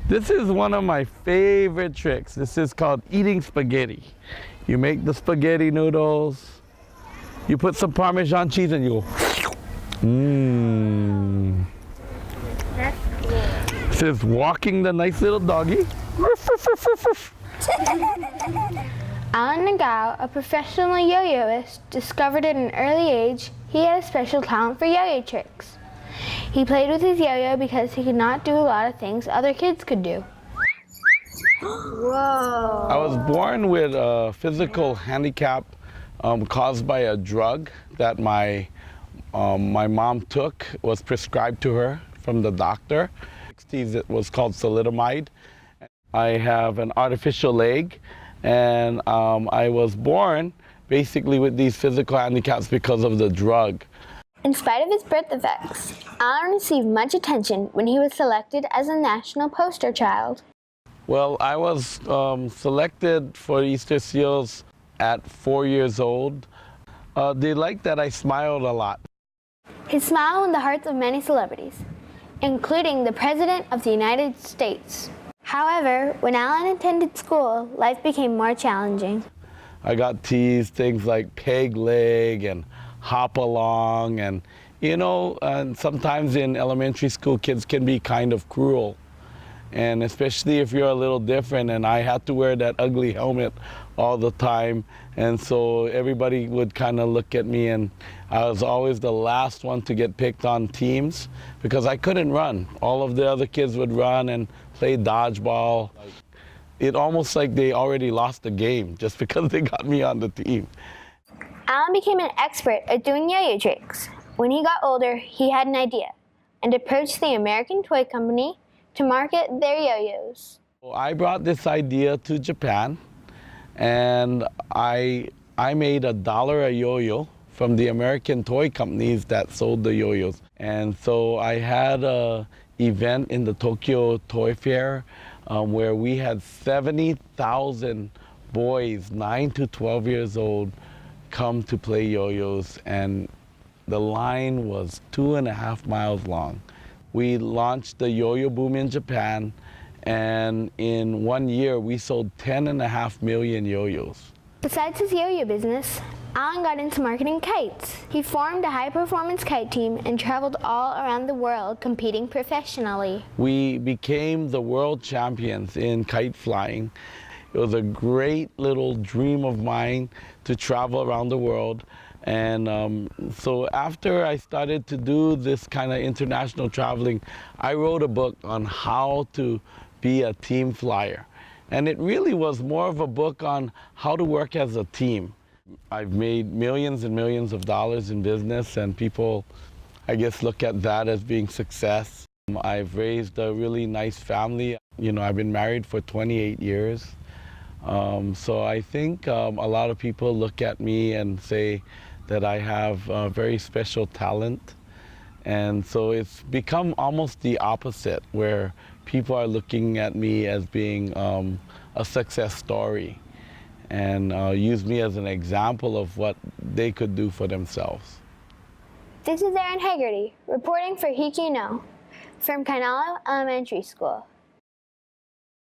This is one of my favorite tricks. This is called eating spaghetti. You make the spaghetti noodles, you put some Parmesan cheese and you go, mmm. That's cool. This is walking the nice little doggy. Alan Nagao, a professional yo-yoist, discovered at an early age he had a special talent for yo-yo tricks. He played with his yo-yo because he could not do a lot of things other kids could do. Whoa. I was born with a physical handicap caused by a drug that my mom took, was prescribed to her from the doctor. It was called Thalidomide. I have an artificial leg, and I was born basically with these physical handicaps because of the drug. In spite of his birth defects, Alan received much attention when he was selected as a national poster child. Well, I was selected for Easter Seals at 4 years old. They liked that I smiled a lot. His smile won the hearts of many celebrities, including the President of the United States. However, when Alan attended school, life became more challenging. I got teased things like peg leg and hop along, and and sometimes in elementary school kids can be kind of cruel, and especially if you're a little different. And I had to wear that ugly helmet all the time, and so everybody would kind of look at me, and I was always the last one to get picked on teams because I couldn't run. All of the other kids would run and play dodgeball. It almost like they already lost the game just because they got me on the team. Alan became an expert at doing yo-yo tricks. When he got older, he had an idea and approached the American toy company to market their yo-yos. I brought this idea to Japan, and I made $1 a yo-yo from the American toy companies that sold the yo-yos. And so I had an event in the Tokyo Toy Fair where we had 70,000 boys, 9 to 12 years old, come to play yo-yos, and the line was 2.5 miles long. We launched the yo-yo boom in Japan, and in 1 year we sold 10.5 million yo-yos. Besides his yo-yo business, Alan got into marketing kites. He formed a high-performance kite team and traveled all around the world competing professionally. We became the world champions in kite flying. It was a great little dream of mine to travel around the world. And so after I started to do this kind of international traveling, I wrote a book on how to be a team flyer. And it really was more of a book on how to work as a team. I've made millions and millions of dollars in business, and people, I guess, look at that as being success. I've raised a really nice family. I've been married for 28 years. So I think a lot of people look at me and say that I have a very special talent. And so it's become almost the opposite, where people are looking at me as being a success story, and use me as an example of what they could do for themselves. This is Aaron Hegarty, reporting for He You Know from Kainalo Elementary School.